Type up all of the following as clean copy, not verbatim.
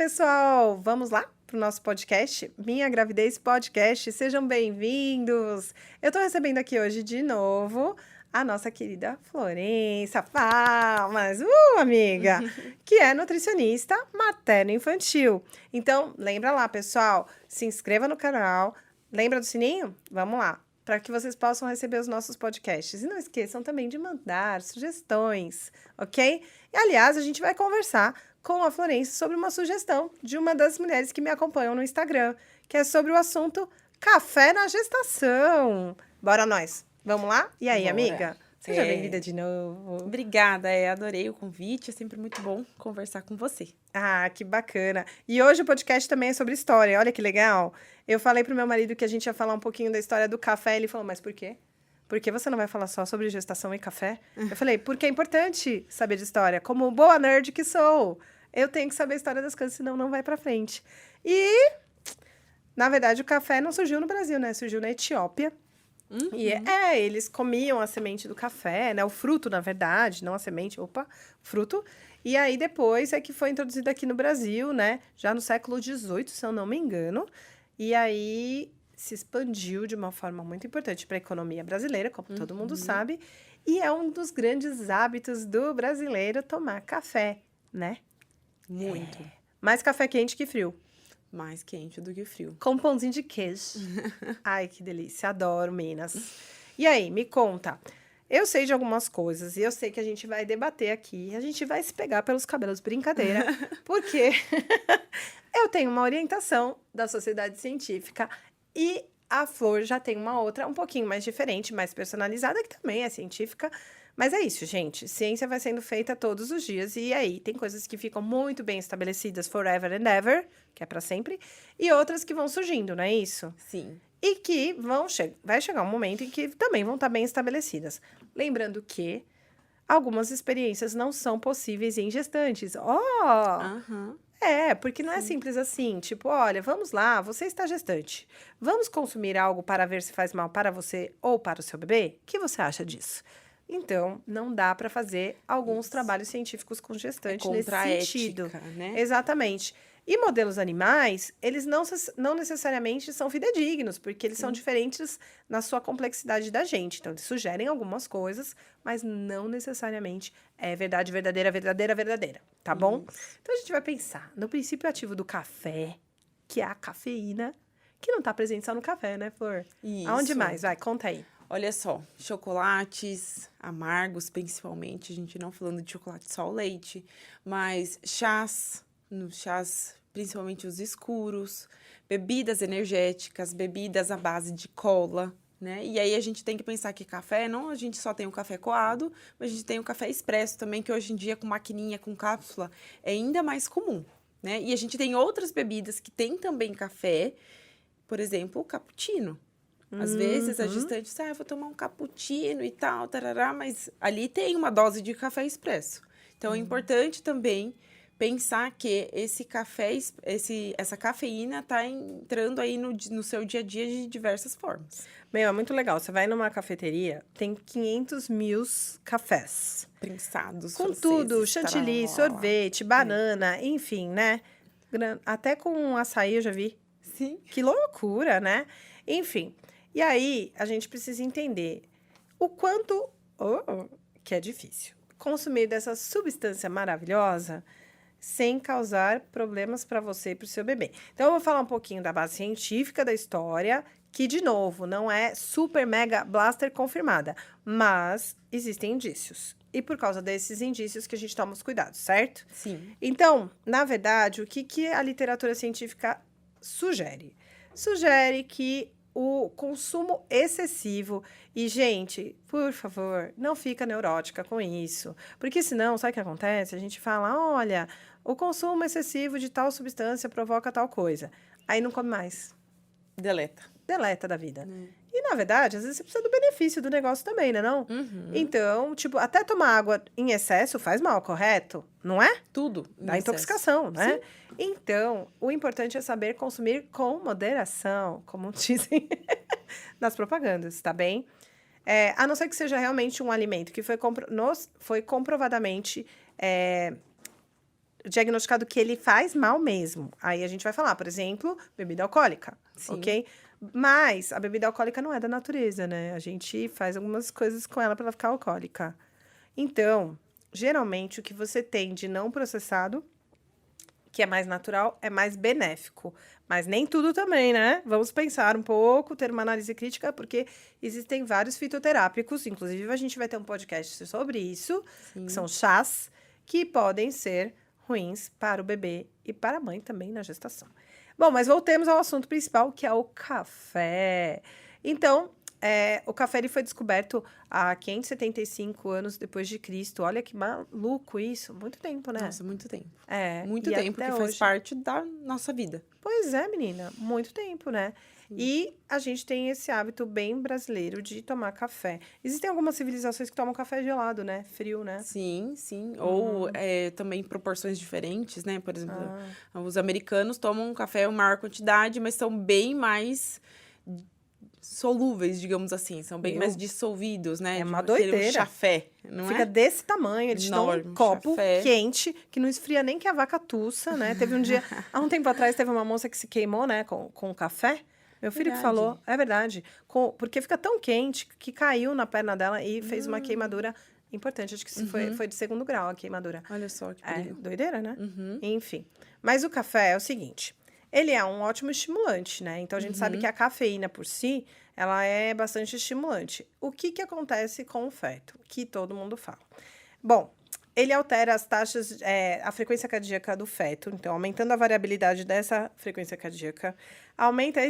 pessoal! Vamos lá para o nosso podcast? Minha Gravidez Podcast. Sejam bem-vindos! Eu estou recebendo aqui hoje de novo a nossa querida Florença. Palmas! Amiga! Que é nutricionista materno-infantil. Então, lembra lá, pessoal, se inscreva no canal. Lembra do sininho? Vamos lá, para que vocês possam receber os nossos podcasts. E não esqueçam também de mandar sugestões, ok? E, aliás, a gente vai conversar com a Florença sobre uma sugestão de uma das mulheres que me acompanham no Instagram, que é sobre o assunto café na gestação. Bora nós! Vamos lá? E aí, Bora. amiga? Seja bem-vinda de novo. Obrigada, adorei o convite, é sempre muito bom conversar com você. Ah, que bacana. E hoje o podcast também é sobre história, olha que legal. Eu falei pro meu marido que a gente ia falar um pouquinho da história do café, ele falou, mas por quê? Por que você não vai falar só sobre gestação e café? Eu falei, porque é importante saber de história. Como boa nerd que sou, eu tenho que saber a história das coisas, senão não vai pra frente. E, na verdade, o café não surgiu no Brasil, né? Surgiu na Etiópia. E eles comiam a semente do café, né? O fruto, na verdade, não a semente, fruto. E aí, depois é que foi introduzido aqui no Brasil, né? Já no século XVIII, se eu não me engano. E aí se expandiu de uma forma muito importante para a economia brasileira, como todo mundo sabe. E é um dos grandes hábitos do brasileiro tomar café, né? Muito. Mais café quente que frio. Mais quente do que frio. Com pãozinho de queijo. Ai, que delícia. Adoro Minas. E aí, me conta. Eu sei de algumas coisas e eu sei que a gente vai debater aqui. A gente vai se pegar pelos cabelos, brincadeira. Porque eu tenho uma orientação da sociedade científica e a Flor já tem uma outra um pouquinho mais diferente, mais personalizada, que também é científica. Mas é isso, gente. Ciência vai sendo feita todos os dias. E aí, tem coisas que ficam muito bem estabelecidas forever and ever, que é para sempre, e outras que vão surgindo, não é isso? Sim. E que vai chegar um momento em que também vão estar bem estabelecidas. Lembrando que algumas experiências não são possíveis em gestantes. Porque não é simples assim. Tipo, olha, vamos lá, você está gestante. Vamos consumir algo para ver se faz mal para você ou para o seu bebê? O que você acha disso? Então, não dá para fazer alguns trabalhos científicos com gestante nesse sentido. Ética, né? Exatamente. E modelos animais, eles não necessariamente são fidedignos, porque eles são diferentes na sua complexidade da gente. Então, eles sugerem algumas coisas, mas não necessariamente é verdade, verdadeira, tá bom? Então, a gente vai pensar no princípio ativo do café, que é a cafeína, que não tá presente só no café, né, Flor? Isso. Aonde mais? Vai, conta aí. Olha só, chocolates amargos, principalmente, a gente não falando de chocolate só ao leite, mas chás, principalmente os escuros, bebidas energéticas, bebidas à base de cola, né? E aí a gente tem que pensar que café, não a gente só tem o café coado, mas a gente tem o café expresso também, que hoje em dia com maquininha, com cápsula, é ainda mais comum, né? E a gente tem outras bebidas que tem também café, por exemplo, o cappuccino. Às vezes a gestante diz, eu vou tomar um cappuccino e tal, tarará, mas ali tem uma dose de café expresso. Então, é importante também pensar que essa cafeína está entrando aí no seu dia a dia de diversas formas. Meu, é muito legal. Você vai numa cafeteria, tem 500 mil cafés. Prensados, Com tudo, chantilly, sorvete, banana, enfim, né? Até com açaí eu já vi. Sim. Que loucura, né? Enfim, e aí a gente precisa entender o quanto, que é difícil, consumir dessa substância maravilhosa sem causar problemas para você e para o seu bebê. Então, eu vou falar um pouquinho da base científica da história, que, de novo, não é super mega blaster confirmada, mas existem indícios. E por causa desses indícios que a gente toma os cuidados, certo? Sim. Então, na verdade, o que a literatura científica sugere? Sugere que o consumo excessivo... E, gente, por favor, não fica neurótica com isso. Porque senão, sabe o que acontece? A gente fala, olha, o consumo excessivo de tal substância provoca tal coisa. Aí não come mais. Deleta da vida. E, na verdade, às vezes você precisa do benefício do negócio também, né, não? Então, tipo, até tomar água em excesso faz mal, correto? Não é? Tudo. Dá intoxicação, né? Sim. Então, o importante é saber consumir com moderação, como dizem nas propagandas, tá bem? A não ser que seja realmente um alimento que foi comprovadamente diagnosticado que ele faz mal mesmo. Aí a gente vai falar, por exemplo, bebida alcoólica, Sim. ok? Mas a bebida alcoólica não é da natureza, né? A gente faz algumas coisas com ela para ela ficar alcoólica. Então, geralmente, o que você tem de não processado, que é mais natural, é mais benéfico. Mas nem tudo também, né? Vamos pensar um pouco, ter uma análise crítica, porque existem vários fitoterápicos, inclusive a gente vai ter um podcast sobre isso, Sim. que são chás, que podem ser ruins para o bebê e para a mãe também na gestação. Bom, mas voltemos ao assunto principal, que é o café. Então, o café ele foi descoberto há 575 anos depois de Cristo. Olha que maluco isso. Muito tempo, né? Nossa, muito tempo. É, Muito e tempo, até que faz hoje. parte da nossa vida. Pois é, menina. Muito tempo, né? E a gente tem esse hábito bem brasileiro de tomar café. Existem algumas civilizações que tomam café gelado, né? Frio, né? Sim, sim. Ou também proporções diferentes, né? Por exemplo, Ah. os americanos tomam um café em maior quantidade, mas são bem mais solúveis, digamos assim. São bem mais dissolvidos, né? É uma Aquele doideira. chafé, não Fica é? desse tamanho, eles te dão um Enorme, copo chafé. quente, que não esfria nem que a vaca tussa, né? Teve um dia, há um tempo atrás, teve uma moça que se queimou, né, com o café. Meu filho que Verdade. falou, é verdade, porque fica tão quente que caiu na perna dela e fez uma queimadura importante. Acho que foi de 2º grau a queimadura. Olha só que É, perigo. doideira, né? Enfim. Mas o café é o seguinte, ele é um ótimo estimulante, né? Então, a gente sabe que a cafeína por si, ela é bastante estimulante. O que acontece com o feto? Que todo mundo fala. Bom, ele altera as taxas, a frequência cardíaca do feto. Então, aumentando a variabilidade dessa frequência cardíaca, aumenta a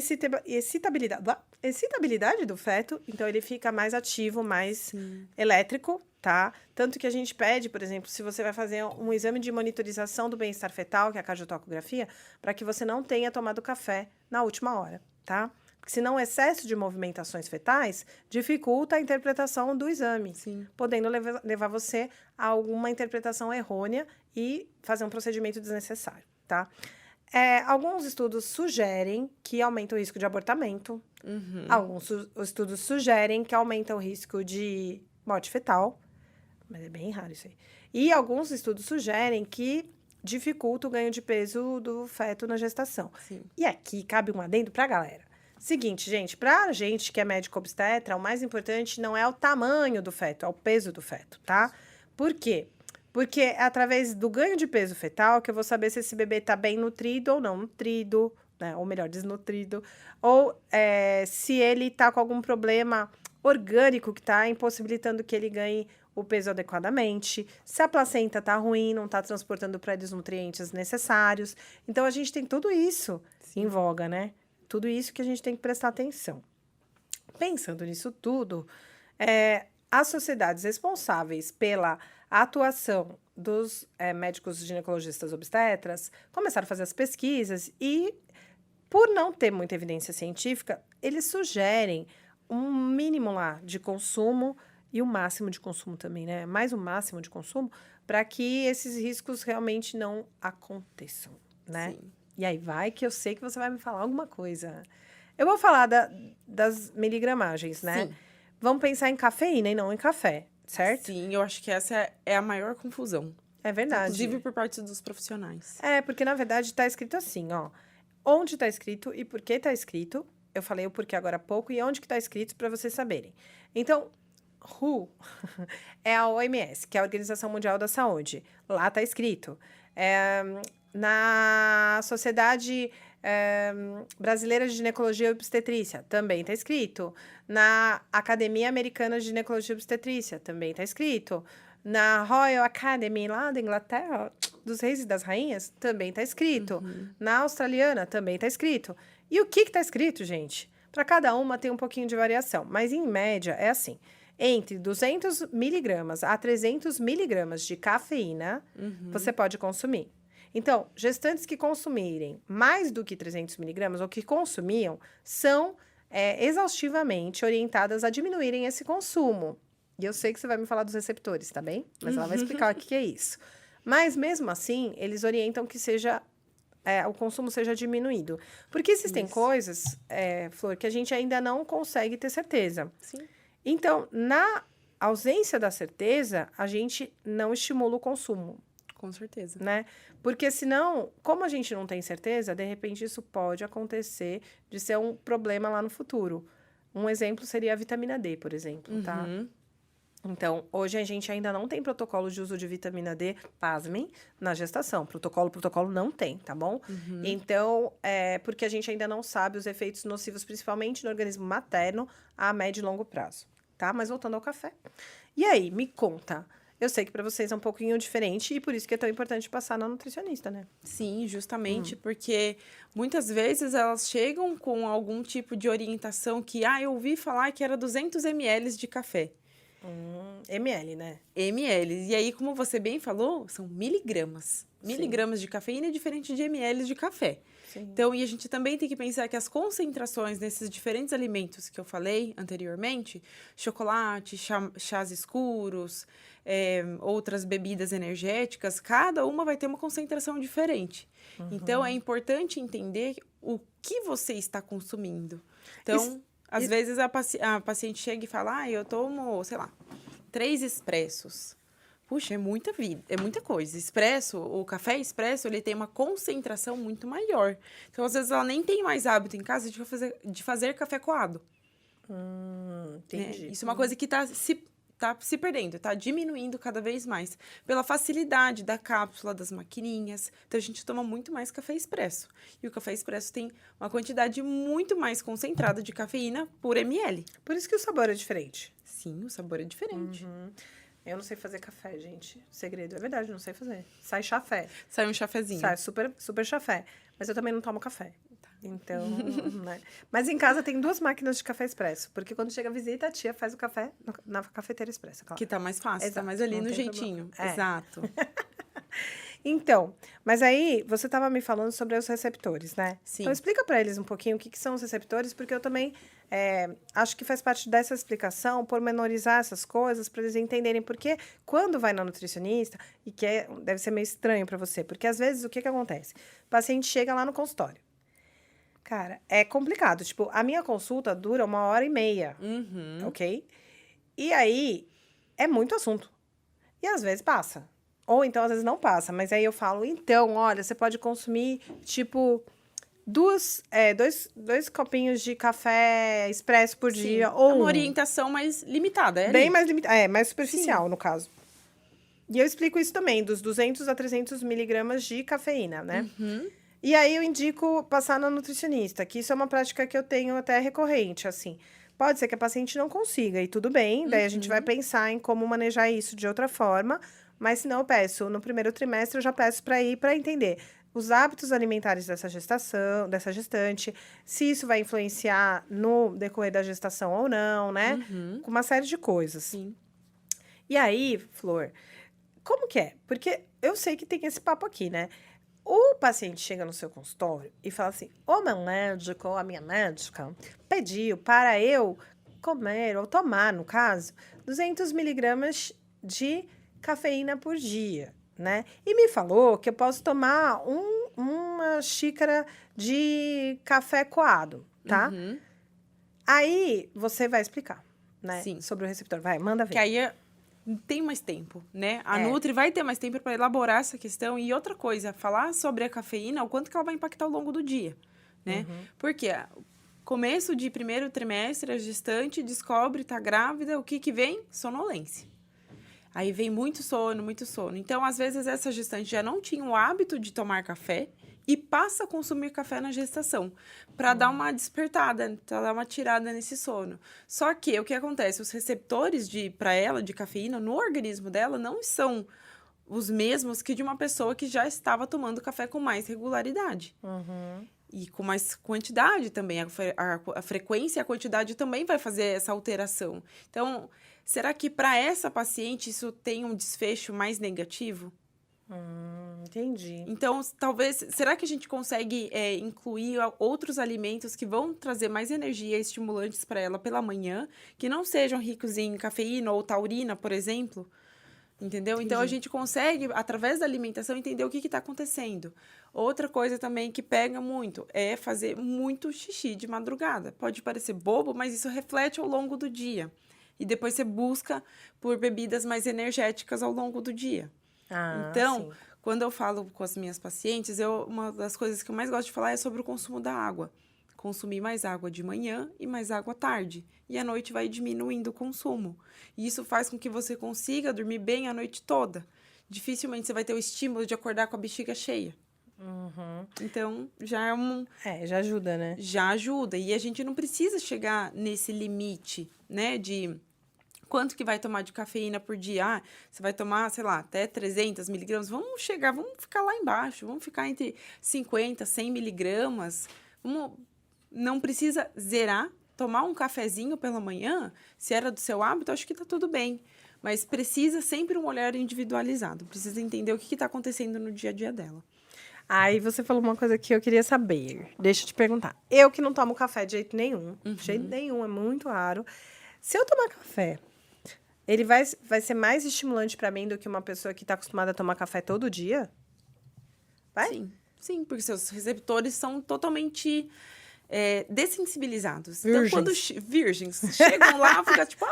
excitabilidade do feto. Então, ele fica mais ativo, mais elétrico, tá? Tanto que a gente pede, por exemplo, se você vai fazer um exame de monitorização do bem-estar fetal, que é a cardiotocografia, para que você não tenha tomado café na última hora, tá? Porque senão o excesso de movimentações fetais dificulta a interpretação do exame, Sim. podendo levar você a alguma interpretação errônea e fazer um procedimento desnecessário, tá? Alguns estudos sugerem que aumenta o risco de abortamento. Alguns estudos sugerem que aumenta o risco de morte fetal. Mas é bem raro isso aí. E alguns estudos sugerem que dificulta o ganho de peso do feto na gestação. Sim. E aqui cabe um adendo pra galera. Seguinte, gente, pra gente que é médico obstetra, o mais importante não é o tamanho do feto, é o peso do feto, tá? Por quê? Porque é através do ganho de peso fetal que eu vou saber se esse bebê tá bem nutrido ou não nutrido, né? Ou melhor, desnutrido. Ou se ele tá com algum problema orgânico que tá impossibilitando que ele ganhe o peso adequadamente, se a placenta tá ruim, não tá transportando para ele os nutrientes necessários. Então, a gente tem tudo isso em voga, né? Tudo isso que a gente tem que prestar atenção. Pensando nisso tudo, as sociedades responsáveis pela atuação dos médicos ginecologistas obstetras começaram a fazer as pesquisas e, por não ter muita evidência científica, eles sugerem um mínimo lá de consumo e o máximo de consumo também, né? Mais o máximo de consumo para que esses riscos realmente não aconteçam, né? Sim. E aí vai que eu sei que você vai me falar alguma coisa. Eu vou falar das miligramagens, né? Sim. Vamos pensar em cafeína e não em café, certo? Sim, eu acho que essa é a maior confusão. É verdade. Inclusive por parte dos profissionais. Porque na verdade está escrito assim, ó. Onde está escrito e por que está escrito. Eu falei o porquê agora há pouco e onde que está escrito para vocês saberem. Então, WHO é a OMS, que é a Organização Mundial da Saúde. Lá está escrito. Na Sociedade Brasileira de Ginecologia e Obstetrícia, também está escrito. Na Academia Americana de Ginecologia e Obstetrícia, também está escrito. Na Royal Academy, lá da Inglaterra, dos reis e das rainhas, também está escrito. Na australiana, também está escrito. E o que está escrito, gente? Para cada uma tem um pouquinho de variação, mas em média é assim. Entre 200 miligramas a 300 miligramas de cafeína, você pode consumir. Então, gestantes que consumirem mais do que 300 miligramas, ou que consumiam, são exaustivamente orientadas a diminuírem esse consumo. E eu sei que você vai me falar dos receptores, tá bem? Mas ela vai explicar o que é isso. Mas, mesmo assim, eles orientam que o consumo seja diminuído. Porque existem coisas, Flor, que a gente ainda não consegue ter certeza. Sim. Então, na ausência da certeza, a gente não estimula o consumo. Com certeza. né? Porque senão, como a gente não tem certeza, de repente isso pode acontecer de ser um problema lá no futuro. Um exemplo seria a vitamina D, por exemplo, tá? Uhum. Então, hoje a gente ainda não tem protocolo de uso de vitamina D, pasmem, na gestação. Protocolo não tem, tá bom? Então, porque a gente ainda não sabe os efeitos nocivos, principalmente no organismo materno, a médio e longo prazo, tá? Mas voltando ao café. E aí, me conta. Eu sei que para vocês é um pouquinho diferente e por isso que é tão importante passar na nutricionista, né? Sim, justamente porque muitas vezes elas chegam com algum tipo de orientação que, eu ouvi falar que era 200 ml de café. ml, né? ml. E aí, como você bem falou, são miligramas. Miligramas de cafeína é diferente de ml de café. Sim. Então, e a gente também tem que pensar que as concentrações nesses diferentes alimentos que eu falei anteriormente, chocolate, chás escuros, outras bebidas energéticas, cada uma vai ter uma concentração diferente. Então, é importante entender o que você está consumindo. Então, às vezes a paciente chega e fala, eu tomo, sei lá, 3 expressos. Puxa, é muita vida, é muita coisa. Expresso, o café expresso, ele tem uma concentração muito maior. Então, às vezes, ela nem tem mais hábito em casa de fazer café coado. Entendi. Né? Isso é uma coisa que tá se perdendo, tá diminuindo cada vez mais. Pela facilidade da cápsula, das maquininhas. Então, a gente toma muito mais café expresso. E o café expresso tem uma quantidade muito mais concentrada de cafeína por ml. Por isso que o sabor é diferente. Sim, o sabor é diferente. Eu não sei fazer café, gente. Segredo, é verdade, não sei fazer. Sai chafé. Sai um chafezinho. Sai super, super chafé. Mas eu também não tomo café. Então, né? Mas em casa tem 2 máquinas de café expresso. Porque quando chega a visita, a tia faz o café na cafeteira expressa, claro. Que tá mais fácil, Exato, tá mais ali não no tem jeitinho. problema. Exato. Então, mas aí você estava me falando sobre os receptores, né? Sim. Então explica para eles um pouquinho o que são os receptores, porque eu também acho que faz parte dessa explicação, pormenorizar essas coisas, para eles entenderem. Porque quando vai na nutricionista, e deve ser meio estranho para você, porque às vezes o que acontece? O paciente chega lá no consultório. Cara, é complicado. Tipo, a minha consulta dura 1h30, ok? E aí, é muito assunto. E às vezes passa. Ou então, às vezes não passa. Mas aí eu falo, então, olha, você pode consumir, tipo, dois copinhos de café expresso por dia. Ou É uma orientação mais limitada, bem ali. mais limitada. Mais superficial, no caso. E eu explico isso também, dos 200 a 300 miligramas de cafeína, né? E aí eu indico passar na nutricionista, que isso é uma prática que eu tenho até recorrente, assim. Pode ser que a paciente não consiga, e tudo bem, daí a gente vai pensar em como manejar isso de outra forma, mas se não eu peço, no primeiro trimestre eu já peço para ir para entender os hábitos alimentares dessa gestante, se isso vai influenciar no decorrer da gestação ou não, né? Com uma série de coisas. Sim. E aí, Flor, como que é? Porque eu sei que tem esse papo aqui, né? O paciente chega no seu consultório e fala assim, o meu médico ou a minha médica pediu para eu comer, ou tomar, no caso, 200 miligramas de cafeína por dia, né? E me falou que eu posso tomar uma xícara de café coado, tá? Aí, você vai explicar, né? Sim. Sobre o receptor. Vai, manda ver. Que aí tem mais tempo, né? A Nutri vai ter mais tempo para elaborar essa questão. E outra coisa, falar sobre a cafeína, o quanto que ela vai impactar ao longo do dia, né? Porque começo de primeiro trimestre, a gestante descobre, tá grávida, o que vem? Sonolência. Aí vem muito sono, muito sono. Então, às vezes, essa gestante já não tinha o hábito de tomar café e passa a consumir café na gestação, para dar uma despertada, para dar uma tirada nesse sono. Só que o que acontece? Os receptores para ela de cafeína no organismo dela não são os mesmos que de uma pessoa que já estava tomando café com mais regularidade. E com mais quantidade também. A frequência e a quantidade também vai fazer essa alteração. Então, será que para essa paciente isso tem um desfecho mais negativo? Entendi. Então, talvez, será que a gente consegue incluir outros alimentos que vão trazer mais energia e estimulantes para ela pela manhã, que não sejam ricos em cafeína ou taurina, por exemplo? Entendeu? Entendi. Então, a gente consegue, através da alimentação, entender o que está acontecendo. Outra coisa também que pega muito é fazer muito xixi de madrugada. Pode parecer bobo, mas isso reflete ao longo do dia. E depois você busca por bebidas mais energéticas ao longo do dia. Então, quando eu falo com as minhas pacientes, uma das coisas que eu mais gosto de falar é sobre o consumo da água. Consumir mais água de manhã e mais água à tarde. E à noite vai diminuindo o consumo. E isso faz com que você consiga dormir bem a noite toda. Dificilmente você vai ter o estímulo de acordar com a bexiga cheia. Então, já já ajuda, né? Já ajuda. E a gente não precisa chegar nesse limite, né? De quanto que vai tomar de cafeína por dia. Você vai tomar, sei lá, até 300 miligramas. Vamos ficar lá embaixo. Vamos ficar entre 50, 100 miligramas. Não precisa zerar. Tomar um cafezinho pela manhã, se era do seu hábito, acho que tá tudo bem. Mas precisa sempre um olhar individualizado. Precisa entender o que está acontecendo no dia a dia dela. Aí você falou uma coisa que eu queria saber. Deixa eu te perguntar. Eu que não tomo café de jeito nenhum. De jeito nenhum, é muito raro. Se eu tomar café, ele vai ser mais estimulante para mim do que uma pessoa que está acostumada a tomar café todo dia? Vai? Sim, porque seus receptores são totalmente dessensibilizados. Virgens. Então, quando virgens chegam lá, fica tipo...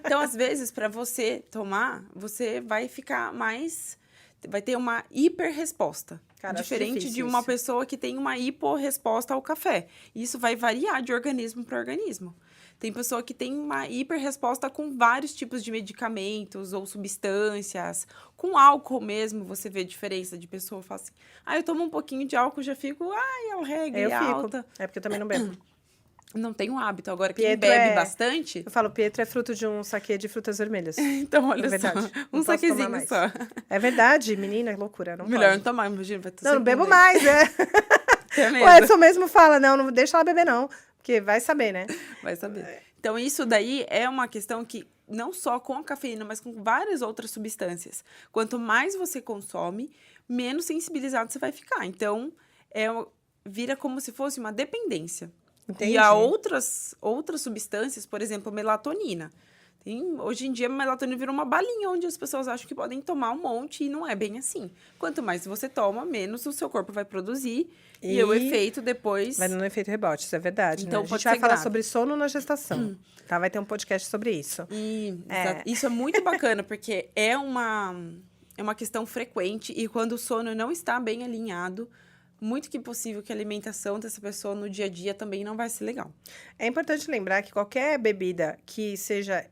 Então, às vezes, para você tomar, você vai ficar mais... Vai ter uma hiperresposta. Cara, diferente de uma pessoa que tem uma hiporresposta ao café. Isso vai variar de organismo para organismo. Tem pessoa que tem uma hiperresposta com vários tipos de medicamentos ou substâncias. Com álcool mesmo, você vê a diferença de pessoa. Fala assim, eu tomo um pouquinho de álcool, já fico, a regra alta. É porque eu também não bebo. Não tenho hábito. Agora, quem bebe bastante... Eu falo, Pietro é fruto de um saquê de frutas vermelhas. Então, olha só. Um saquezinho só. É verdade, menina, é loucura. Não Melhor pode. não tomar, imagina. Vai não bebo mais, O Edson mesmo fala, não deixa ela beber não. Porque vai saber, né? Vai saber. Então, isso daí é uma questão que, não só com a cafeína, mas com várias outras substâncias. Quanto mais você consome, menos sensibilizado você vai ficar. Então, vira como se fosse uma dependência. Entendi. E há outras substâncias, por exemplo, melatonina. Hoje em dia, a melatonina virou uma balinha onde as pessoas acham que podem tomar um monte e não é bem assim. Quanto mais você toma, menos o seu corpo vai produzir e o efeito depois... Vai no efeito rebote, isso é verdade, então, né? A gente vai falar sobre sono na gestação, tá? Vai ter um podcast sobre isso. Isso é muito bacana, porque é uma questão frequente e quando o sono não está bem alinhado, muito que possível que a alimentação dessa pessoa no dia a dia também não vai ser legal. É importante lembrar que qualquer bebida que seja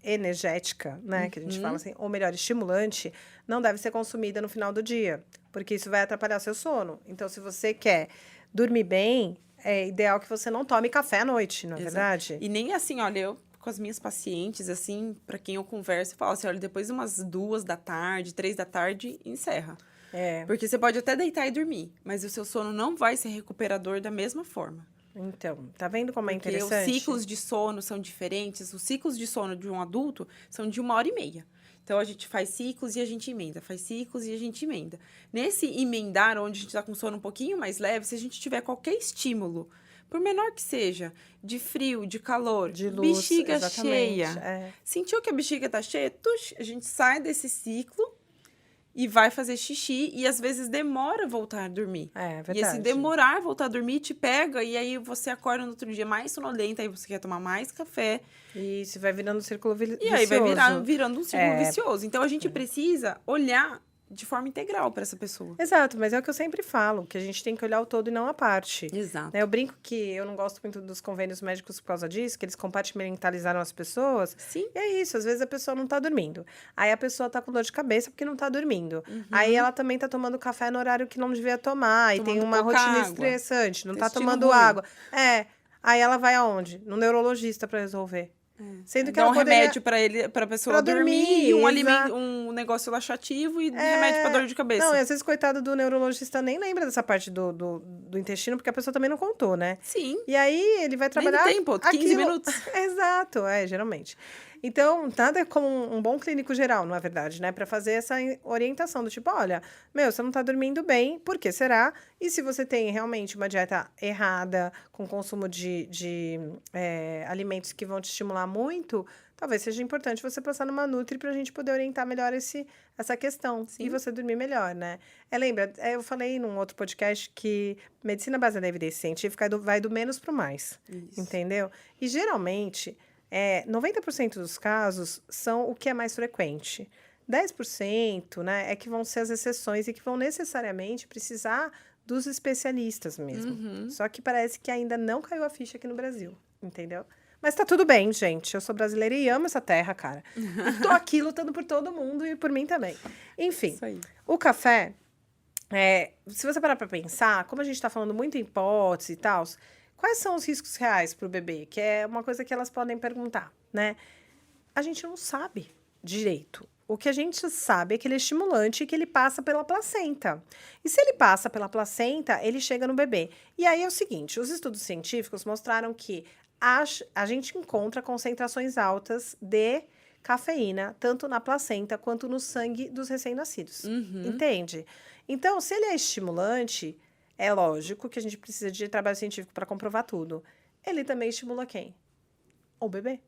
energética, né, que a gente fala assim, ou melhor, estimulante, não deve ser consumida no final do dia, porque isso vai atrapalhar seu sono. Então, se você quer dormir bem, é ideal que você não tome café à noite, não é verdade? E nem assim, olha, eu com as minhas pacientes, assim, para quem eu converso, eu falo assim, olha, depois de umas 2 da tarde, 3 da tarde, encerra. Porque você pode até deitar e dormir, mas o seu sono não vai ser recuperador da mesma forma. Então, tá vendo como é interessante? Porque os ciclos de sono são diferentes. Os ciclos de sono de um adulto são de 1h30. Então, a gente faz ciclos e a gente emenda. Faz ciclos e a gente emenda. Nesse emendar, onde a gente tá com sono um pouquinho mais leve, se a gente tiver qualquer estímulo, por menor que seja, de frio, de calor, de luz, bexiga cheia. Sentiu que a bexiga tá cheia? A gente sai desse ciclo e vai fazer xixi, e às vezes demora a voltar a dormir. É verdade. E esse demorar a voltar a dormir te pega, e aí você acorda no outro dia mais sonolenta, aí você quer tomar mais café. E isso vai virando um círculo vicioso. E aí vai virando um círculo vicioso. Então, a gente precisa olhar de forma integral para essa pessoa. Exato, mas é o que eu sempre falo, que a gente tem que olhar o todo e não a parte. Exato. Eu brinco que eu não gosto muito dos convênios médicos por causa disso, que eles compartimentalizaram as pessoas. Sim. E é isso, às vezes a pessoa não tá dormindo. Aí a pessoa tá com dor de cabeça porque não tá dormindo. Aí ela também tá tomando café no horário que não devia tomar. E tem uma rotina estressante, não tá tomando água. Aí ela vai aonde? No neurologista pra resolver. Sendo que dá ela um remédio pra pessoa dormir, um negócio laxativo e remédio pra dor de cabeça. Não, e às vezes, coitado do neurologista nem lembra dessa parte do intestino, porque a pessoa também não contou, né? Sim. E aí, ele vai trabalhar... Nem tem tempo, 15 minutos. Exato, geralmente. Então, nada como um bom clínico geral, não é verdade, né? Pra fazer essa orientação do tipo, olha, você não tá dormindo bem, por que será? E se você tem realmente uma dieta errada, com consumo de alimentos que vão te estimular muito, talvez seja importante você passar numa Nutri pra gente poder orientar melhor essa questão. Sim. E você dormir melhor, né? Lembra, eu falei num outro podcast que medicina baseada na evidência científica vai do menos pro mais. Isso. Entendeu? E geralmente... 90% dos casos são o que é mais frequente. 10%, né, é que vão ser as exceções e que vão necessariamente precisar dos especialistas mesmo. Só que parece que ainda não caiu a ficha aqui no Brasil, entendeu? Mas tá tudo bem, gente. Eu sou brasileira e amo essa terra, cara. E tô aqui lutando por todo mundo e por mim também. Enfim, Isso aí. o café, se você parar pra pensar, como a gente tá falando muito em hipótese e tal, quais são os riscos reais pro bebê? Que é uma coisa que elas podem perguntar, né? A gente não sabe direito. O que a gente sabe é que ele é estimulante e que ele passa pela placenta. E se ele passa pela placenta, ele chega no bebê. E aí é o seguinte, os estudos científicos mostraram que a gente encontra concentrações altas de cafeína, tanto na placenta quanto no sangue dos recém-nascidos. Entende? Então, se ele é estimulante, é lógico que a gente precisa de trabalho científico para comprovar tudo. Ele também estimula quem? O bebê.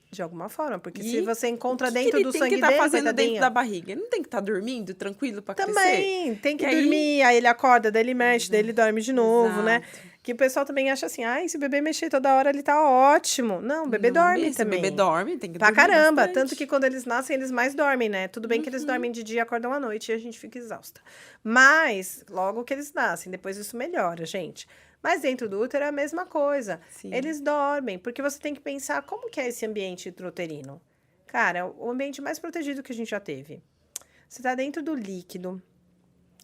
De alguma forma, porque se você encontra dentro do sangue dele, ele tem que estar fazendo coitadinho, dentro da barriga? Ele não tem que estar dormindo, tranquilo, pra crescer? também tem que E aí- dormir, aí ele acorda, daí ele mexe, daí ele dorme de novo, né? Exato. Que o pessoal também acha assim, ai, se o bebê mexer toda hora, ele tá ótimo. Não, o bebê Não é dorme bem, se o também. bebê dorme, tem que Pra dormir caramba, bastante. tanto que quando eles nascem, eles mais dormem, né? Tudo bem que eles dormem de dia e acordam à noite e a gente fica exausta. Mas, logo que eles nascem, depois isso melhora, gente. Mas dentro do útero é a mesma coisa. Sim. Eles dormem, porque você tem que pensar como que é esse ambiente intrauterino. Cara, é o ambiente mais protegido que a gente já teve. Você tá dentro do líquido,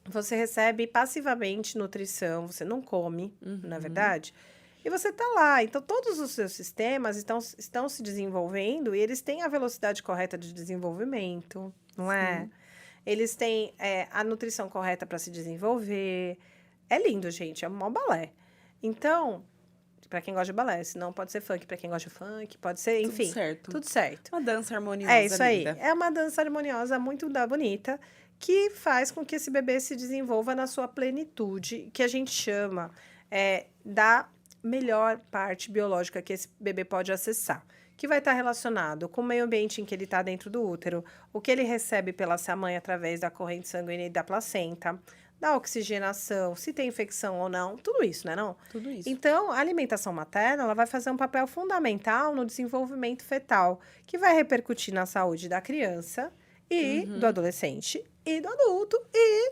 você recebe passivamente nutrição, você não come, não é verdade? E você tá lá. Então, todos os seus sistemas estão se desenvolvendo e eles têm a velocidade correta de desenvolvimento, não é? Eles têm a nutrição correta para se desenvolver. É lindo, gente. É um mó balé. Então, para quem gosta de balé, se não pode ser funk, para quem gosta de funk, pode ser, enfim. Tudo certo. Tudo certo. Uma dança harmoniosa, É isso aí. linda. É uma dança harmoniosa muito bonita que faz com que esse bebê se desenvolva na sua plenitude, que a gente chama da melhor parte biológica que esse bebê pode acessar, que vai estar relacionado com o meio ambiente em que ele está dentro do útero, o que ele recebe pela sua mãe através da corrente sanguínea e da placenta, da oxigenação, se tem infecção ou não, tudo isso, né, não? Tudo isso. Então, a alimentação materna, ela vai fazer um papel fundamental no desenvolvimento fetal, que vai repercutir na saúde da criança e do adolescente e do adulto e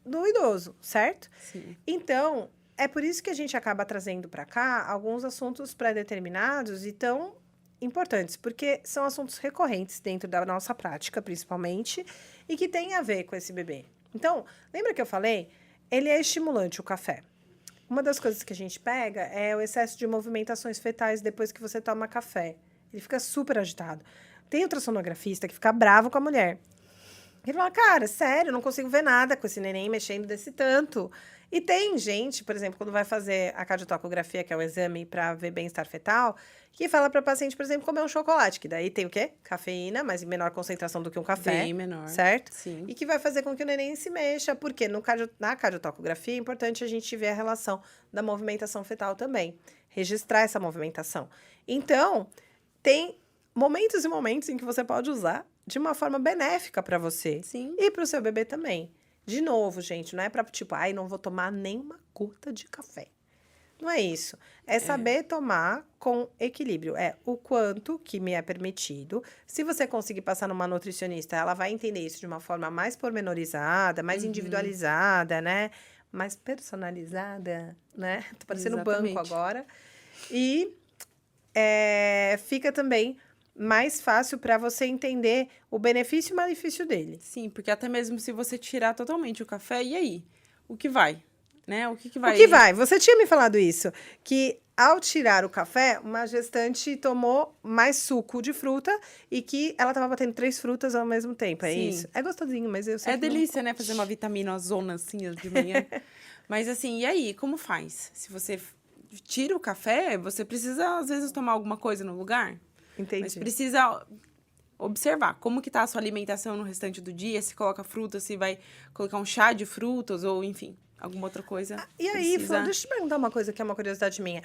do idoso, certo? Sim. Então, é por isso que a gente acaba trazendo para cá alguns assuntos pré-determinados e tão importantes, porque são assuntos recorrentes dentro da nossa prática, principalmente, e que têm a ver com esse bebê. Então, lembra que eu falei? Ele é estimulante, o café. Uma das coisas que a gente pega é o excesso de movimentações fetais depois que você toma café. Ele fica super agitado. Tem ultrassonografista que fica bravo com a mulher. Ele fala, cara, sério, eu não consigo ver nada com esse neném mexendo desse tanto. E tem gente, por exemplo, quando vai fazer a cardiotocografia, que é o exame para ver bem-estar fetal, que fala para paciente, por exemplo, comer um chocolate, que daí tem o quê? Cafeína, mas em menor concentração do que um café. Bem menor. Certo? Sim. E que vai fazer com que o neném se mexa, porque na cardiotocografia é importante a gente ver a relação da movimentação fetal também. Registrar essa movimentação. Então, tem momentos e momentos em que você pode usar de uma forma benéfica para você. Sim. E para o seu bebê também. De novo, gente, não é para tipo, ai, não vou tomar nenhuma gota de café. Não é isso. É saber tomar com equilíbrio. É o quanto que me é permitido. Se você conseguir passar numa nutricionista, ela vai entender isso de uma forma mais pormenorizada, mais individualizada, né? Mais personalizada, né? Tô parecendo Exatamente. banco agora. E fica também mais fácil para você entender o benefício e malefício dele. Sim, porque até mesmo se você tirar totalmente o café, e aí? O que vai? Né? O que vai? O que vai? Você tinha me falado isso, que ao tirar o café, uma gestante tomou mais suco de fruta e que ela tava batendo 3 frutas ao mesmo tempo, é Sim. isso? É gostosinho, mas eu sei É que não- delícia, né? Fazer uma vitamina zona assim de manhã. Mas assim, e aí? Como faz? Se você tira o café, você precisa, às vezes, tomar alguma coisa no lugar? Entendi. Mas precisa observar como que tá a sua alimentação no restante do dia, se coloca fruta, se vai colocar um chá de frutas ou, enfim, alguma outra coisa. E aí, Flor, deixa eu te perguntar uma coisa que é uma curiosidade minha.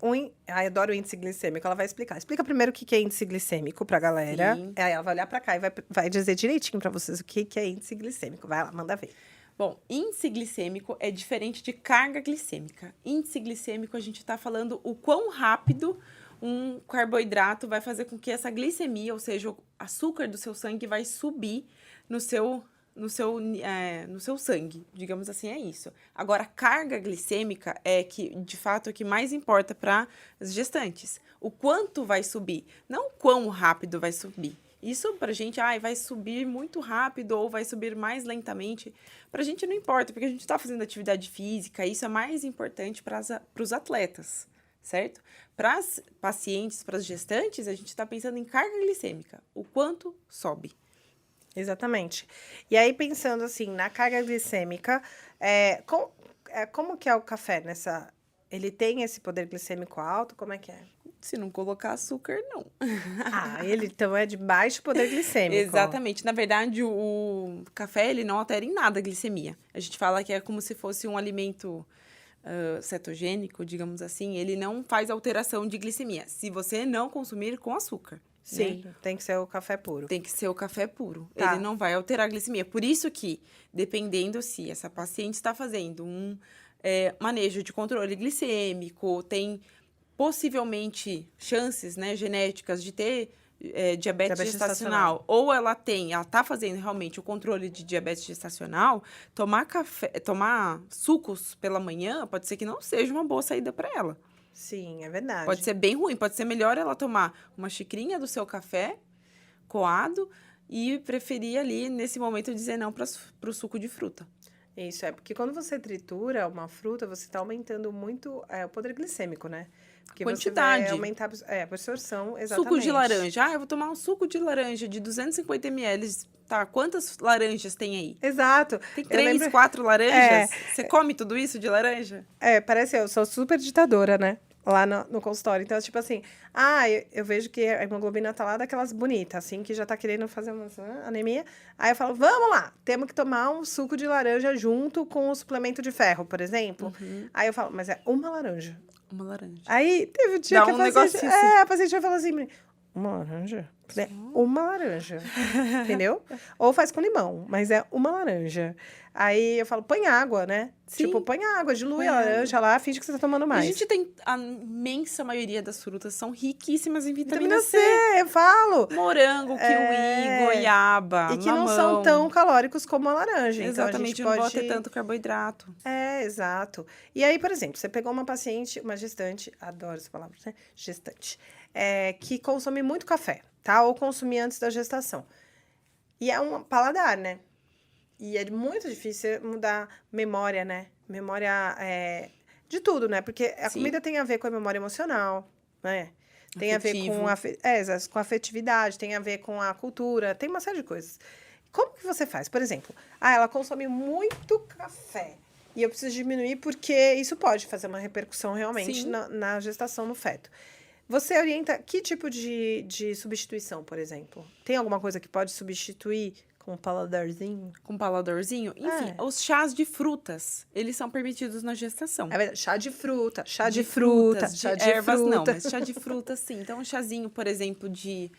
Eu adoro o índice glicêmico, ela vai explicar. Explica primeiro o que é índice glicêmico pra galera. Sim. Aí ela vai olhar pra cá e vai dizer direitinho pra vocês o que é índice glicêmico. Vai lá, manda ver. Bom, índice glicêmico é diferente de carga glicêmica. Índice glicêmico, a gente tá falando o quão rápido um carboidrato vai fazer com que essa glicemia, ou seja, o açúcar do seu sangue vai subir no seu sangue, digamos assim, é isso. Agora, a carga glicêmica é que, de fato, é o que mais importa para as gestantes. O quanto vai subir, não quão rápido vai subir. Isso pra gente, vai subir muito rápido ou vai subir mais lentamente. Pra gente não importa, porque a gente tá fazendo atividade física, isso é mais importante para os atletas, certo? Para as pacientes, para as gestantes, a gente tá pensando em carga glicêmica, o quanto sobe. Exatamente. E aí, pensando assim, na carga glicêmica, como que é o café nessa... Ele tem esse poder glicêmico alto? Como é que é? Se não colocar açúcar, não. Ele então é de baixo poder glicêmico. Exatamente. Na verdade, o café, ele não altera em nada a glicemia. A gente fala que é como se fosse um alimento cetogênico, digamos assim. Ele não faz alteração de glicemia, se você não consumir com açúcar. Sim, né? tem que ser o café puro. Tem que ser o café puro. Tá. Ele não vai alterar a glicemia. Por isso que, dependendo se essa paciente está fazendo um manejo de controle glicêmico, tem possivelmente chances, né, genéticas de ter diabetes gestacional, ou ela está fazendo realmente o controle de diabetes gestacional, tomar sucos pela manhã pode ser que não seja uma boa saída para ela. Sim, é verdade. Pode ser bem ruim, pode ser melhor ela tomar uma xicrinha do seu café coado e preferir ali, nesse momento, dizer não para o suco de fruta. Isso, porque quando você tritura uma fruta, você está aumentando muito o poder glicêmico, né? Porque quantidade. Você vai aumentar a absorção, exatamente. Suco de laranja. Eu vou tomar um suco de laranja de 250 ml. Tá, quantas laranjas tem aí? Exato. Tem 3, 4 laranjas? Você come tudo isso de laranja? Parece eu sou super ditadora, né? Lá no consultório. Então, tipo assim, eu vejo que a hemoglobina tá lá daquelas bonitas, assim, que já tá querendo fazer uma anemia. Aí eu falo, vamos lá, temos que tomar um suco de laranja junto com o suplemento de ferro, por exemplo. Uhum. Aí eu falo, mas é uma laranja. Uma laranja. Aí teve um dia Dá que um a paciente, a paciente vai falar assim, uma laranja? Uma laranja, entendeu? Ou faz com limão, mas é uma laranja. Aí eu falo, põe água, né? Sim. Tipo, põe água, dilui a laranja lá, finge que você tá tomando mais. A gente tem, a imensa maioria das frutas são riquíssimas em vitamina C. Eu falo. Morango, kiwi, goiaba, e que mamão. não são tão calóricos como a laranja. Exatamente, então a gente não pode... pode ter tanto carboidrato. Exato. E aí, por exemplo, você pegou uma paciente, uma gestante, adoro essa palavra, né? Gestante, que consome muito café, tá? Ou consumia antes da gestação. E é um paladar, né? E é muito difícil mudar memória, né? Memória de tudo, né? Porque a comida tem a ver com a memória emocional, né? Tem a ver com a afetividade, tem a ver com a cultura, tem uma série de coisas. Como que você faz? Por exemplo, ela consome muito café e eu preciso diminuir porque isso pode fazer uma repercussão realmente na gestação no feto. Você orienta que tipo de substituição, por exemplo? Tem alguma coisa que pode substituir com um paladarzinho? Com um paladarzinho? Enfim, os chás de frutas, eles são permitidos na gestação. É verdade, chá de fruta, chá de ervas não, mas chá de fruta sim. Então, um chazinho, por exemplo, de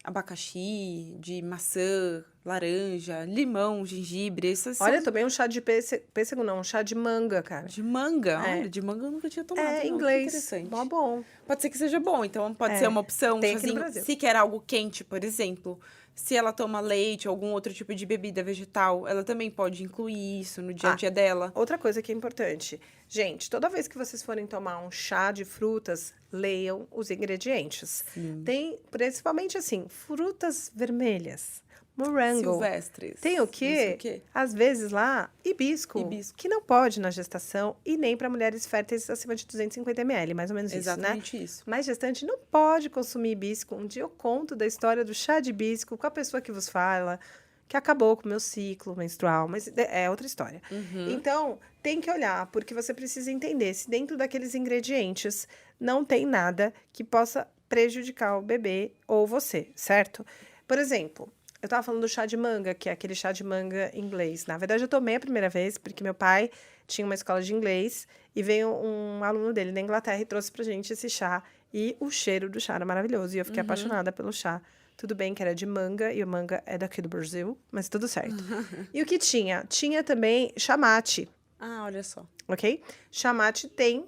abacaxi, de maçã, laranja, limão, gengibre, essas Olha, também um chá de pêssego não, um chá de manga, cara. De manga? Olha, de manga eu nunca tinha tomado. É, inglês. Interessante. Mó bom. Pode ser que seja bom, então pode ser uma opção. Tem aqui no Brasil. Se quer algo quente, por exemplo, se ela toma leite, algum outro tipo de bebida vegetal, ela também pode incluir isso no dia a dia dela. Outra coisa que é importante. Gente, toda vez que vocês forem tomar um chá de frutas, leiam os ingredientes. Tem, principalmente assim, frutas vermelhas. Morango. Silvestres. Tem o quê? Às vezes lá, hibisco. Que não pode na gestação e nem para mulheres férteis acima de 250 ml, mais ou menos Exatamente isso, né? isso. Mas gestante não pode consumir hibisco. Um dia eu conto da história do chá de hibisco com a pessoa que vos fala, que acabou com o meu ciclo menstrual, mas é outra história. Então, tem que olhar, porque você precisa entender se dentro daqueles ingredientes não tem nada que possa prejudicar o bebê ou você, certo? Por exemplo, eu tava falando do chá de manga, que é aquele chá de manga inglês. Na verdade, eu tomei a primeira vez, porque meu pai tinha uma escola de inglês e veio um aluno dele da Inglaterra e trouxe pra gente esse chá. E o cheiro do chá era maravilhoso. E eu fiquei apaixonada pelo chá. Tudo bem que era de manga, e o manga é daqui do Brasil, mas tudo certo. E o que tinha? Tinha também chamate. Ah, olha só. Ok? Chamate tem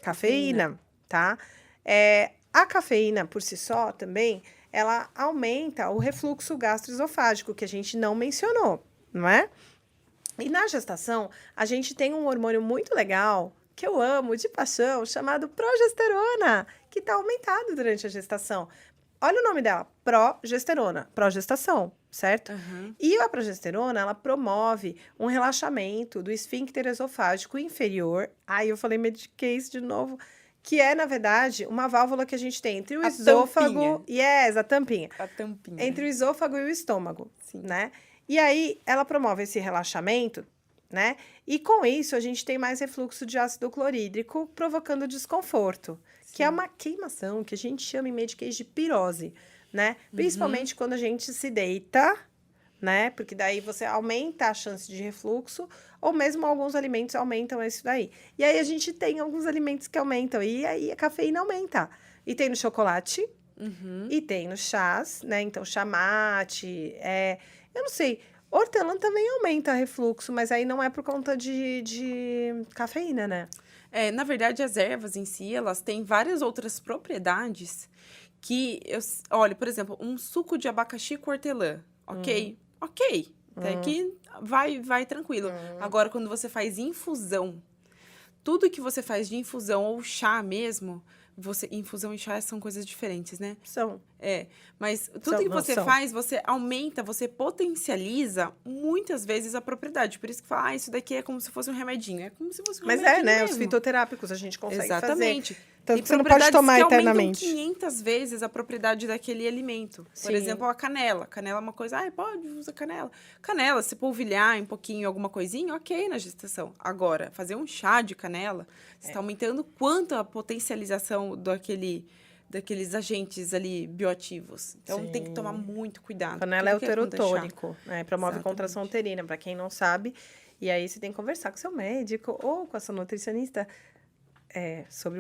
cafeína, tá? A cafeína, por si só, também, ela aumenta o refluxo gastroesofágico, que a gente não mencionou, não é? E na gestação, a gente tem um hormônio muito legal, que eu amo de paixão, chamado progesterona, que está aumentado durante a gestação. Olha o nome dela, progesterona, progestação, certo? Aham. E a progesterona, ela promove um relaxamento do esfíncter esofágico inferior. Aí eu falei mediquês de novo, que é, na verdade, uma válvula que a gente tem entre o A esôfago... tampinha. A tampinha. A tampinha. Entre o esôfago e o estômago, Sim. né? E aí, ela promove esse relaxamento, né? E com isso, a gente tem mais refluxo de ácido clorídrico, provocando desconforto, que é Sim. uma queimação, que a gente chama em mediquês de pirose, né? Principalmente quando a gente se deita, né? Porque daí você aumenta a chance de refluxo, ou mesmo alguns alimentos aumentam isso daí. E aí, a gente tem alguns alimentos que aumentam, e aí a cafeína aumenta. E tem no chocolate, e tem no chás, né? Então, chá mate, eu não sei, hortelã também aumenta refluxo, mas aí não é por conta de cafeína, né? Na verdade, as ervas em si, elas têm várias outras propriedades que, olha, por exemplo, um suco de abacaxi com hortelã, ok? Ok, até que vai tranquilo. Agora, quando você faz infusão, tudo que você faz de infusão ou chá mesmo, infusão e chá são coisas diferentes, né? São. Mas tudo que você são. faz, você aumenta, você potencializa muitas vezes a propriedade. Por isso que fala, isso daqui é como se fosse um remedinho. É como se fosse um Mas remedinho né? mesmo. Os fitoterápicos a gente consegue Exatamente. fazer. Tanto Tem que você não pode propriedades tomar que aumentam eternamente. 500 vezes a propriedade daquele alimento. Por Sim. exemplo, a canela. Canela é uma coisa, pode usar canela. Canela, se polvilhar um pouquinho alguma coisinha, ok na gestação. Agora, fazer um chá de canela, você está aumentando quanto a potencialização daqueles agentes ali bioativos. Então, tem que tomar muito cuidado. Canela é Tudo que quando chá. uterotônico, né? Promove Exatamente. contração uterina, para quem não sabe. E aí você tem que conversar com seu médico ou com a sua nutricionista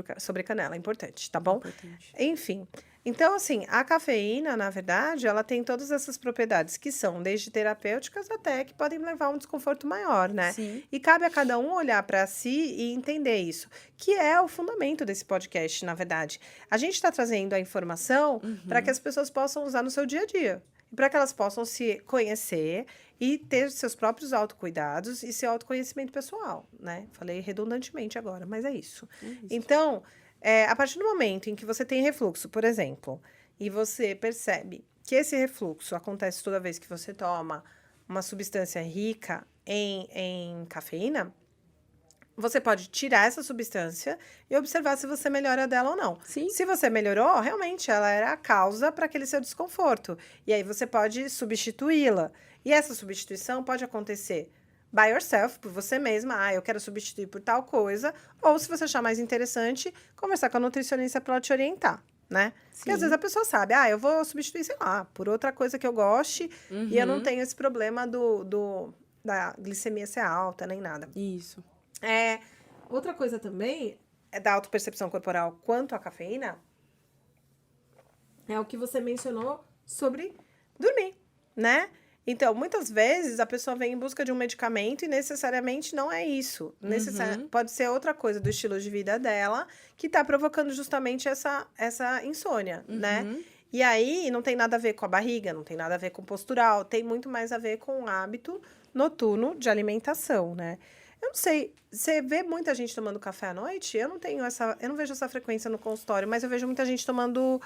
sobre canela, é importante, tá bom? Importante. Enfim, então assim, a cafeína, na verdade, ela tem todas essas propriedades que são desde terapêuticas até que podem levar a um desconforto maior, né? Sim. E cabe a cada um olhar para si e entender isso, que é o fundamento desse podcast, na verdade. A gente está trazendo a informação para que as pessoas possam usar no seu dia a dia. Para que elas possam se conhecer e ter seus próprios autocuidados e seu autoconhecimento pessoal, né? Falei redundantemente agora, mas é isso. Então, a partir do momento em que você tem refluxo, por exemplo, e você percebe que esse refluxo acontece toda vez que você toma uma substância rica em cafeína, você pode tirar essa substância e observar se você melhora dela ou não. Sim. Se você melhorou, realmente ela era a causa para aquele seu desconforto. E aí você pode substituí-la. E essa substituição pode acontecer by yourself, por você mesma. Eu quero substituir por tal coisa. Ou, se você achar mais interessante, conversar com a nutricionista para ela te orientar, né? Porque às vezes a pessoa sabe, eu vou substituir, sei lá, por outra coisa que eu goste. E eu não tenho esse problema da glicemia ser alta, nem nada. Isso. Outra coisa também da autopercepção corporal quanto à cafeína é o que você mencionou sobre dormir, né? Então, muitas vezes a pessoa vem em busca de um medicamento e necessariamente não é isso. Pode ser outra coisa do estilo de vida dela que está provocando justamente essa insônia, né? E aí não tem nada a ver com a barriga, não tem nada a ver com postural, tem muito mais a ver com o hábito noturno de alimentação, né? Eu não sei, você vê muita gente tomando café à noite? Eu não vejo essa frequência no consultório, mas eu vejo muita gente tomando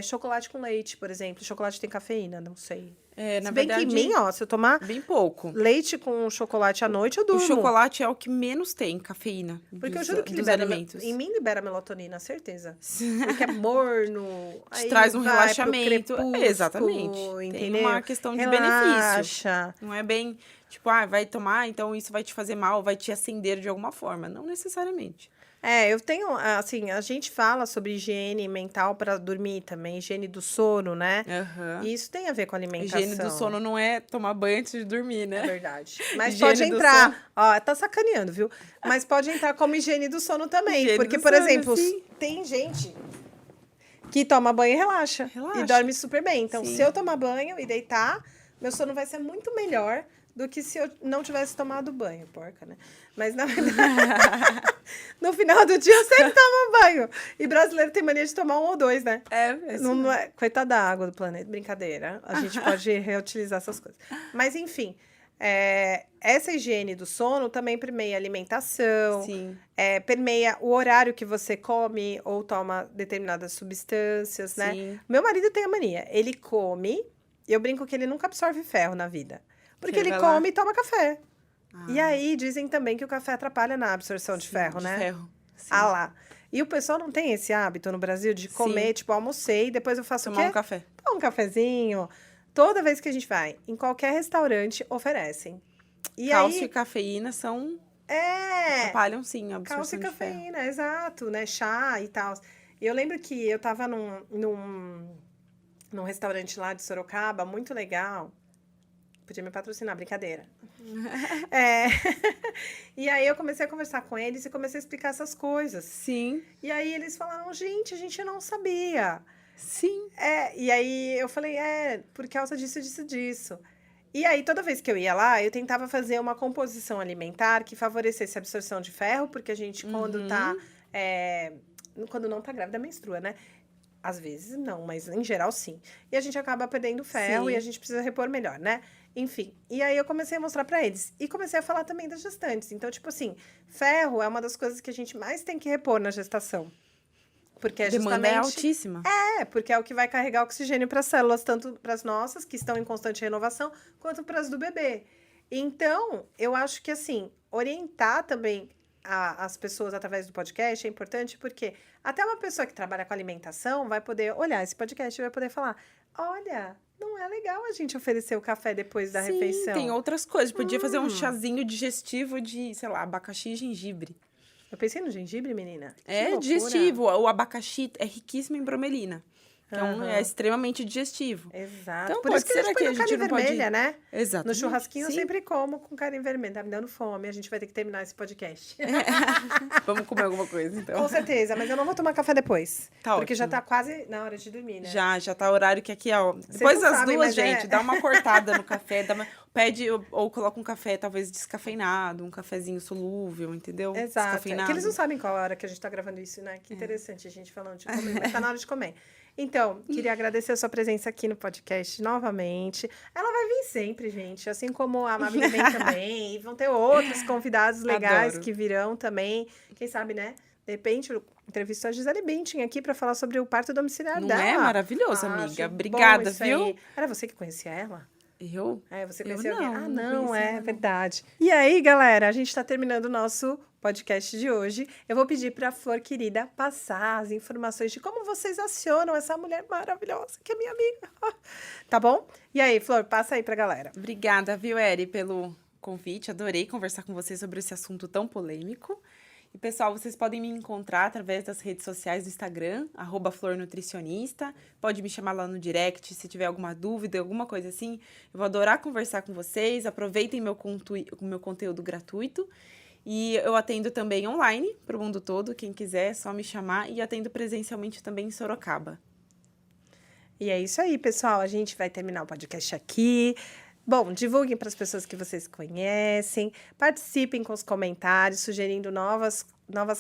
chocolate com leite, por exemplo. Chocolate tem cafeína, não sei. Na Se bem verdade, que em mim, se eu tomar bem pouco. leite com chocolate à noite, eu durmo. O chocolate é o que menos tem cafeína. Porque eu juro que dos alimentos. em mim libera melatonina, certeza. Porque é morno. Te traz um vai pro relaxamento. crepúsculo, Exatamente. entendeu? Tem uma questão de benefício. Não é bem, tipo, vai tomar, então isso vai te fazer mal, vai te acender de alguma forma. Não necessariamente. Eu tenho, assim, a gente fala sobre higiene mental para dormir também, higiene do sono, né? E isso tem a ver com alimentação. Higiene do sono não é tomar banho antes de dormir, né? É verdade. Mas Higiene pode entrar, tá sacaneando, viu? Mas pode entrar como higiene do sono também. Higiene porque, do por sono, exemplo, sim. tem gente que toma banho e relaxa. E dorme super bem. Então, se eu tomar banho e deitar, meu sono vai ser muito melhor do que se eu não tivesse tomado banho. Porca, né? Mas, na verdade... No final do dia, eu sempre tomo banho. E brasileiro tem mania de tomar 1 ou 2, né? Não é... Coitada da água do planeta, brincadeira. A gente pode reutilizar essas coisas. Mas, enfim, essa higiene do sono também permeia a alimentação, Sim. Permeia o horário que você come ou toma determinadas substâncias, né? Sim. Meu marido tem a mania, ele come, eu brinco que ele nunca absorve ferro na vida. Porque ele come e toma café. E aí, dizem também que o café atrapalha na absorção de ferro, né? De ferro. Sim. Ah lá. E o pessoal não tem esse hábito no Brasil de comer, tipo, almocei, depois eu faço o quê? Tomar um café. Tomar um cafezinho. Toda vez que a gente vai, em qualquer restaurante, oferecem. E Cálcio aí, e cafeína atrapalham, sim, a absorção cálcio e de ferro. cafeína, exato, né? Chá e tal. E eu lembro que eu tava num restaurante lá de Sorocaba, muito legal. Podia me patrocinar, brincadeira. E aí eu comecei a conversar com eles e comecei a explicar essas coisas. Sim. E aí eles falaram, gente, a gente não sabia. Sim. E aí eu falei, por causa disso, disso. E aí, toda vez que eu ia lá, eu tentava fazer uma composição alimentar que favorecesse a absorção de ferro, porque a gente, quando tá... quando não tá grávida, menstrua, né? Às vezes não, mas em geral sim. E a gente acaba perdendo ferro e a gente precisa repor melhor, né? Enfim, e aí eu comecei a mostrar pra eles. E comecei a falar também das gestantes. Então, tipo assim, ferro é uma das coisas que a gente mais tem que repor na gestação. Porque A demanda é altíssima. Porque é o que vai carregar oxigênio para as células, tanto para as nossas, que estão em constante renovação, quanto para as do bebê. Então, eu acho que, assim, orientar também as pessoas através do podcast é importante, porque até uma pessoa que trabalha com alimentação vai poder olhar esse podcast e vai poder falar, olha, não é legal a gente oferecer o café depois da refeição. Tem outras coisas. Podia fazer um chazinho digestivo de, sei lá, abacaxi e gengibre. Eu pensei no gengibre, menina. É digestivo. O abacaxi é riquíssimo em bromelina. Então, é extremamente digestivo. Exato. Então, por pode isso que ser a gente põe que a carne gente não vermelha, pode... né? Exato. No churrasquinho eu sempre como com carne vermelha. Tá me dando fome. A gente vai ter que terminar esse podcast. Vamos comer alguma coisa, então. Com certeza. Mas eu não vou tomar café depois. Tá porque já ótimo. tá quase na hora de dormir, né? Já tá o horário que aqui, ó. Depois não das sabem, 2, mas gente, dá uma cortada no café, pede ou coloca um café talvez descafeinado, um cafezinho solúvel, entendeu? Exato. Descafeinado. Que eles não sabem qual a hora que a gente tá gravando isso, né? Que interessante a gente falando de comer, mas tá na hora de comer. Então, queria agradecer a sua presença aqui no podcast novamente. Ela vai vir sempre, gente. Assim como a Mabília vem também. E vão ter outros convidados legais Adoro. que virão também. Quem sabe, né? De repente, eu entrevisto a Gisele Bündchen aqui para falar sobre o parto domiciliar Não dela. é maravilhoso, amiga? Acho Obrigada, bom isso viu? aí. Era você que conhecia ela? Eu? Você Eu conheceu não, alguém? Ah, não não, conhecia ela, não. verdade. E aí, galera, a gente tá terminando o nosso podcast de hoje. Eu vou pedir pra Flor querida passar as informações de como vocês acionam essa mulher maravilhosa, que é minha amiga. Tá bom? E aí, Flor, passa aí pra galera. Obrigada, viu, Eri, pelo convite. Adorei conversar com vocês sobre esse assunto tão polêmico. E, pessoal, vocês podem me encontrar através das redes sociais do Instagram, @flornutricionista. Pode me chamar lá no direct se tiver alguma dúvida, alguma coisa assim. Eu vou adorar conversar com vocês. Aproveitem meu conteúdo gratuito. E eu atendo também online para o mundo todo. Quem quiser, é só me chamar. E atendo presencialmente também em Sorocaba. E é isso aí, pessoal. A gente vai terminar o podcast aqui. Bom, divulguem para as pessoas que vocês conhecem, participem com os comentários, sugerindo novas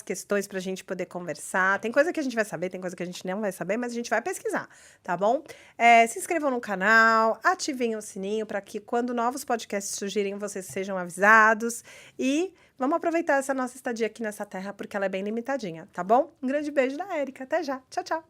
questões para a gente poder conversar. Tem coisa que a gente vai saber, tem coisa que a gente não vai saber, mas a gente vai pesquisar, tá bom? Se inscrevam no canal, ativem o sininho para que quando novos podcasts surgirem, vocês sejam avisados. E vamos aproveitar essa nossa estadia aqui nessa terra, porque ela é bem limitadinha, tá bom? Um grande beijo da Érica. Até já. Tchau, tchau.